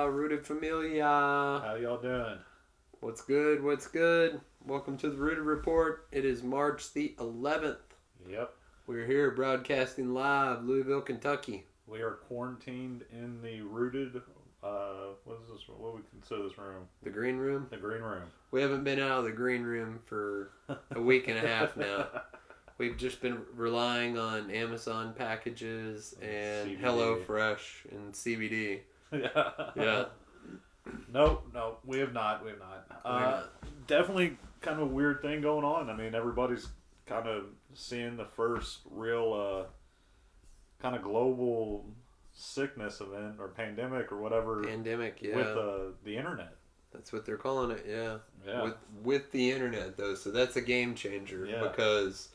Rooted Familia. How y'all doing? What's good? What's good? Welcome to the Rooted Report. It is March the 11th. Yep. We're here broadcasting live, Louisville, Kentucky. We are quarantined in the Rooted, what is this? What we consider this room? The green room? The green room. We haven't been out of the green room for a week and a half now. We've just been relying on Amazon packages and CBD. HelloFresh and CBD. Yeah. Yeah. No, we have not. not. Definitely kind of a weird thing going on. I mean, everybody's kind of seeing the first real kind of global sickness event or pandemic or whatever Pandemic, yeah. with the internet. That's what they're calling it, yeah. Yeah. With the internet, though, so that's a game changer because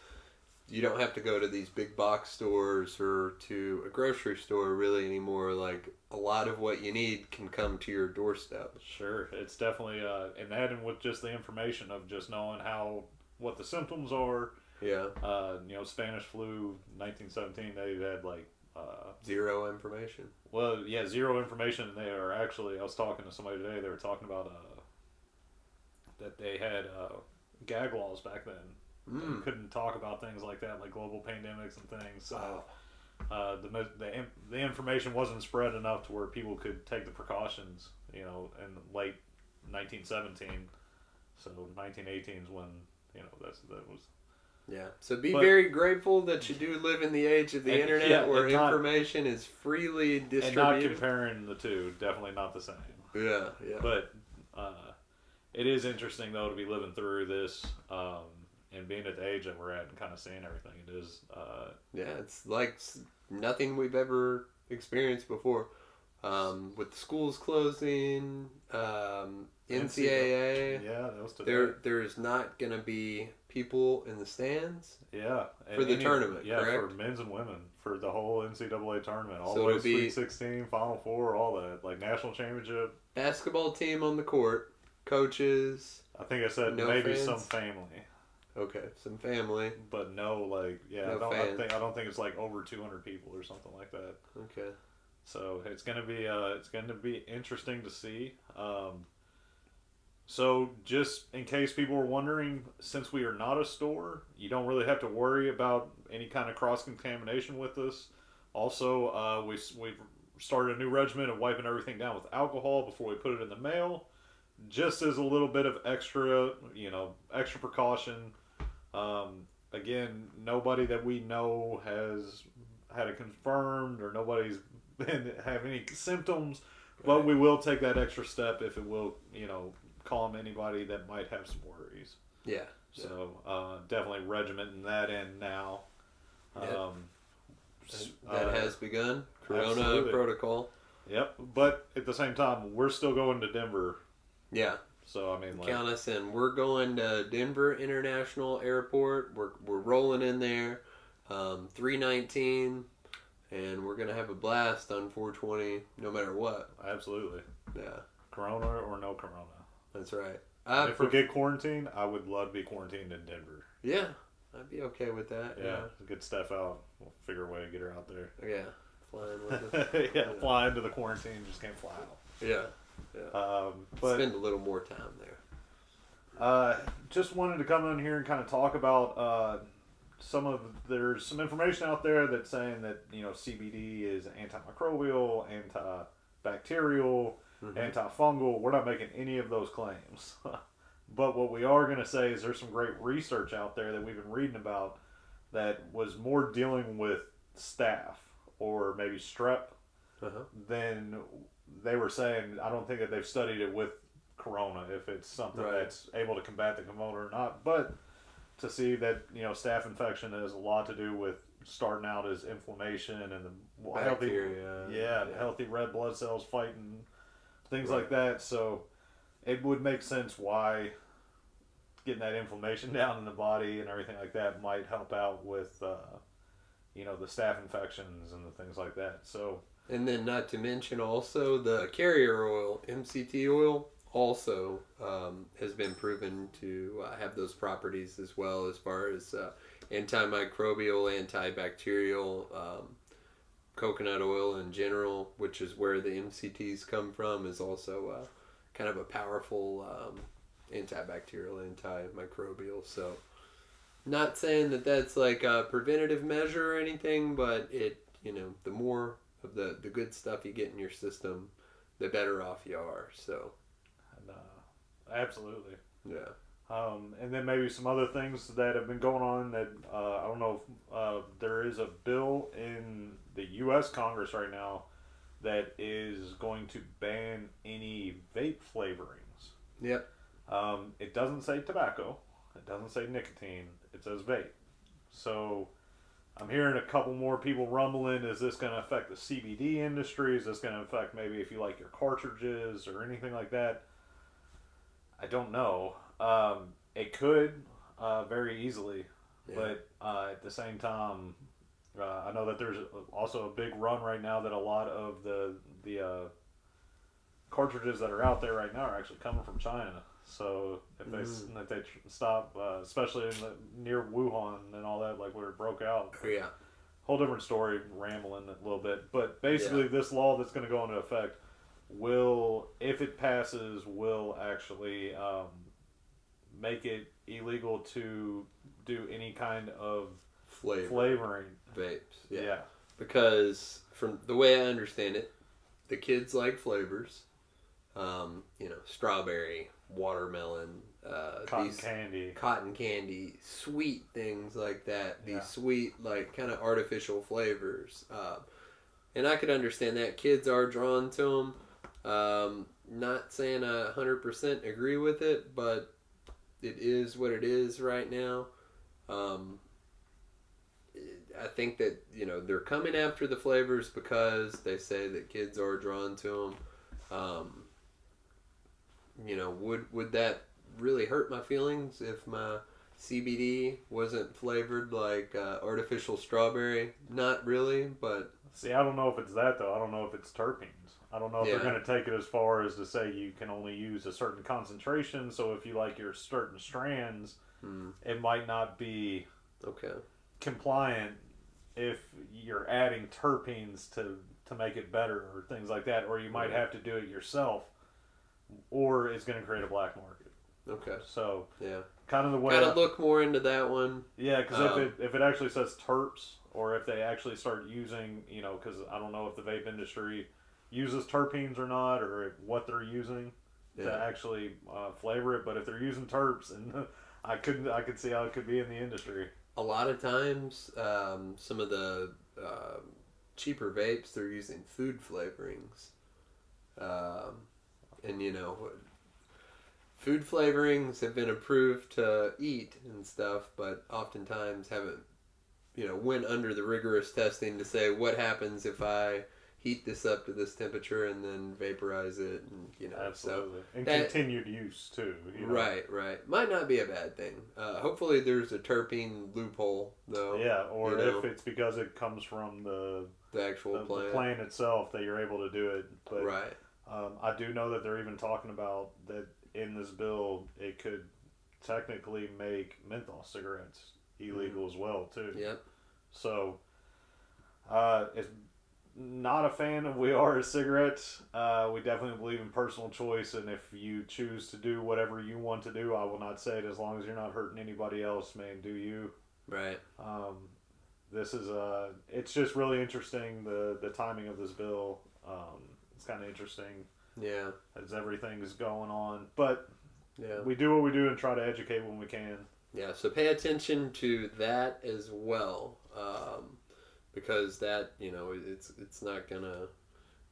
you don't have to go to these big box stores or to a grocery store really anymore. Like, a lot of what you need can come to your doorstep. Sure, it's definitely and with just the information of just knowing what the symptoms are. Yeah. Spanish flu, 1917. They had like zero information. Well, yeah, zero information. They are actually. I was talking to somebody today. They were talking about that they had gag laws back then. They couldn't talk about things like that, like global pandemics and things. So the information wasn't spread enough to where people could take the precautions. In late 1917. So 1918 is when that was. Yeah. So be very grateful that you do live in the age of the internet where information is freely distributed. And not comparing the two, definitely not the same. Yeah, yeah. But it is interesting though to be living through this. And being at the age that we're at and kind of seeing everything, it is. It's like nothing we've ever experienced before. With the schools closing, NCAA. Yeah, that was today. There's not going to be people in the stands. Yeah. For the tournament, yeah, correct? for men's and women. For the whole NCAA tournament. All So the way to it'll be Sweet 16, Final Four, all that. Like national championship. Basketball team on the court, coaches. I think I said no maybe fans? some family. Okay, some family. But no, No I don't think it's like over 200 people or something like that. Okay. So it's gonna be interesting to see. So just in case people were wondering, since we are not a store, you don't really have to worry about any kind of cross contamination with us. Also, we've started a new regimen of wiping everything down with alcohol before we put it in the mail, just as a little bit of extra precaution. Again, nobody that we know has had it confirmed, or nobody's have any symptoms, but we will take that extra step if it will, calm anybody that might have some worries. Yeah. So definitely regimenting that in now. That has begun. Corona absolutely. protocol. Yep, but at the same time, we're still going to Denver. Yeah. So I mean, count us in. We're going to Denver International Airport. We're rolling in there, 319, and we're gonna have a blast on 420, no matter what. Absolutely. Yeah. Corona or no Corona. That's right. If we get quarantined, I would love to be quarantined in Denver. Yeah, I'd be okay with that. Yeah, get Steph out. We'll figure a way to get her out there. Yeah, flying with us. Fly into the quarantine, just can't fly out. Yeah. But spend a little more time there. Just wanted to come in here and kind of talk about there's some information out there that's saying that CBD is antimicrobial, antibacterial, antifungal. We're not making any of those claims, but what we are going to say is there's some great research out there that we've been reading about that was more dealing with staph or maybe strep than they were saying. I don't think that they've studied it with corona, if it's something that's able to combat the corona or not, but to see that staph infection has a lot to do with starting out as inflammation and the healthy red blood cells fighting things like that. So it would make sense why getting that inflammation down in the body and everything like that might help out with the staph infections and the things like that. So, and then not to mention also the carrier oil, MCT oil, also has been proven to have those properties as well, as far as antimicrobial, antibacterial, coconut oil in general, which is where the MCTs come from, is also kind of a powerful antibacterial, antimicrobial. So, not saying that that's like a preventative measure or anything, but it, the more of the good stuff you get in your system, the better off you are. So, and, absolutely. Yeah. And then maybe some other things that have been going on that I don't know if there is a bill in the U.S. Congress right now that is going to ban any vape flavorings. Yep. It doesn't say tobacco. It doesn't say nicotine. It says vape. So I'm hearing a couple more people rumbling. Is this going to affect the CBD industry? Is this going to affect maybe if you like your cartridges or anything like that? I don't know. It could very easily, yeah. But at the same time, I know that there's also a big run right now that a lot of the cartridges that are out there right now are actually coming from China. So if they stop, especially near Wuhan and all that, like where it broke out, yeah, whole different story. Rambling a little bit, but basically, this law that's going to go into effect will, if it passes, will actually make it illegal to do any kind of flavoring vapes. Yeah. Because from the way I understand it, the kids like flavors. Strawberry, watermelon, cotton candy, sweet things like that. These sweet, like kind of artificial flavors. And I could understand that kids are drawn to them. Not saying I 100% agree with it, but it is what it is right now. I think that, they're coming after the flavors because they say that kids are drawn to them. Would that really hurt my feelings if my CBD wasn't flavored like artificial strawberry? Not really, but... See, I don't know if it's that, though. I don't know if it's terpenes. I don't know if they're going to take it as far as to say you can only use a certain concentration, so if you like your certain strands, it might not be compliant if you're adding terpenes to make it better or things like that, or you might have to do it yourself, or it's going to create a black market. Okay. So, yeah. Kind of the way... Kind of look more into that one. Yeah, because if it actually says terps, or if they actually start using, because I don't know if the vape industry uses terpenes or not, or what they're using to actually flavor it. But if they're using terps, and I could see how it could be in the industry. A lot of times, some of the cheaper vapes, they're using food flavorings, and food flavorings have been approved to eat and stuff, but oftentimes haven't, went under the rigorous testing to say what happens if I heat this up to this temperature and then vaporize it, and absolutely, and continued use too. Right. Might not be a bad thing. Hopefully, there's a terpene loophole though. Yeah, or if it's because it comes from the actual plant. The plant itself that you're able to do it. But right. I do know that they're even talking about that in this bill. It could technically make menthol cigarettes illegal as well too. Yep. So, it's not a fan of we are cigarettes. We definitely believe in personal choice, and if you choose to do whatever you want to do, I will not say it as long as you're not hurting anybody else, man. Do you? Right. This is it's just really interesting the timing of this bill. It's kind of interesting. Yeah. As everything is going on, but we do what we do and try to educate when we can. Yeah. So pay attention to that as well. Because that, it's not gonna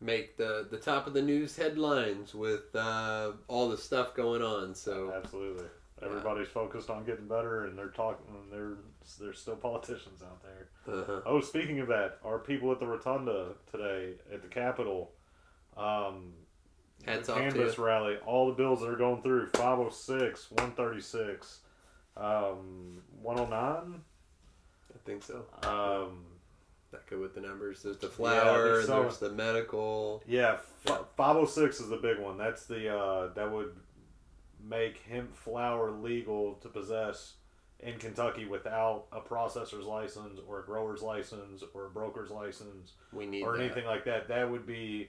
make the top of the news headlines with all the stuff going on. So absolutely, everybody's focused on getting better, and they're talking. There's still politicians out there. Uh-huh. Oh, speaking of that, our people at the Rotunda today at the Capitol, hats off canvas to you. Rally. All the bills that are going through: 506, 136, 109. I think so. Not good with the numbers. There's the flower. There's the medical. Yeah, 506 is the big one. That's the that would make hemp flower legal to possess in Kentucky without a processor's license or a grower's license or a broker's license or anything like that. That would be,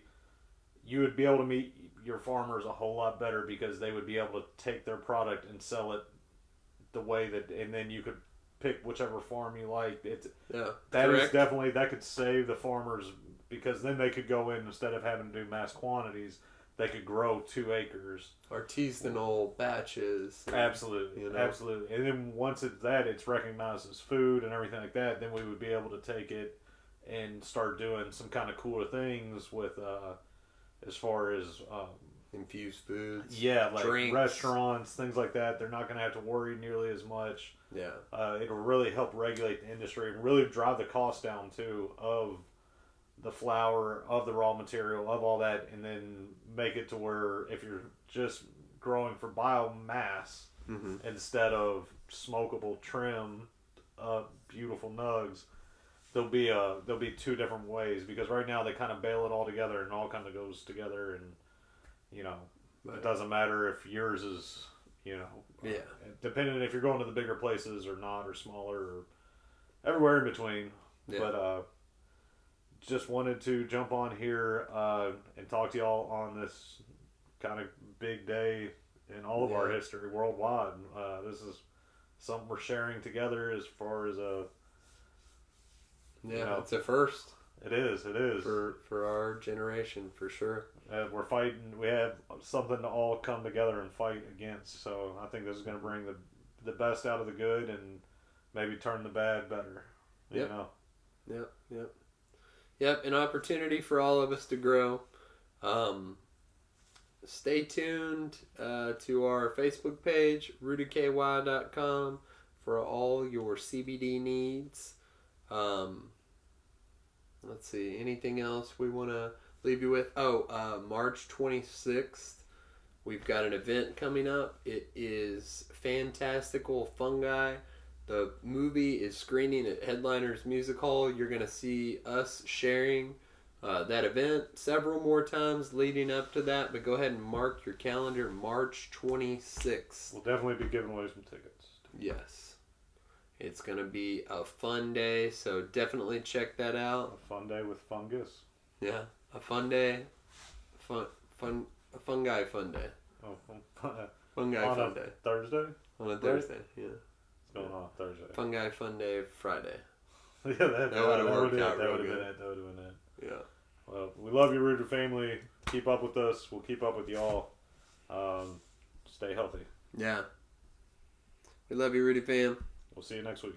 you would be able to meet your farmers a whole lot better because they would be able to take their product and sell it the way that, and then you could pick whichever farm you like. That could save the farmers because then they could go in instead of having to do mass quantities. They could grow 2 acres. Artisanal batches. Absolutely. Absolutely. And then once it's recognized as food and everything like that, then we would be able to take it and start doing some kind of cooler things with, as far as... infused foods. Yeah, like drinks. Restaurants, things like that. They're not going to have to worry nearly as much. Yeah. It'll really help regulate the industry and really drive the cost down, too, of the flour, of the raw material, of all that, and then make it to where if you're just growing for biomass instead of smokable trim, beautiful nugs, there'll be 2 different ways because right now they kind of bale it all together and all kind of goes together and it doesn't matter if yours is depending if you're going to the bigger places or not or smaller or everywhere in between. But just wanted to jump on here and talk to y'all on this kind of big day in all of our history worldwide. This is something we're sharing together as far as it's a first. It is for our generation for sure. We're fighting. We have something to all come together and fight against. So I think this is going to bring the best out of the good and maybe turn the bad better. Yep, an opportunity for all of us to grow. Stay tuned to our Facebook page, RooterKY.com, for all your CBD needs. Let's see, anything else we want to leave you with? March 26th, we've got an event coming up. It is Fantastical Fungi. The movie is screening at Headliners Music Hall. You're going to see us sharing that event several more times leading up to that, but go ahead and mark your calendar, March 26th. We'll definitely be giving away some tickets. Yes. It's going to be a fun day, so definitely check that out. A fun day with fungus. Yeah, a fun day. A fungi fun day. Fungi fun day. Thursday? On a Thursday, yeah. Going on Thursday. Fungi Fun Day Friday. That would have worked out. That would have been it. Yeah. Well, we love you, Rooter family. Keep up with us. We'll keep up with y'all. Stay healthy. Yeah. We love you, Rudy fam. We'll see you next week.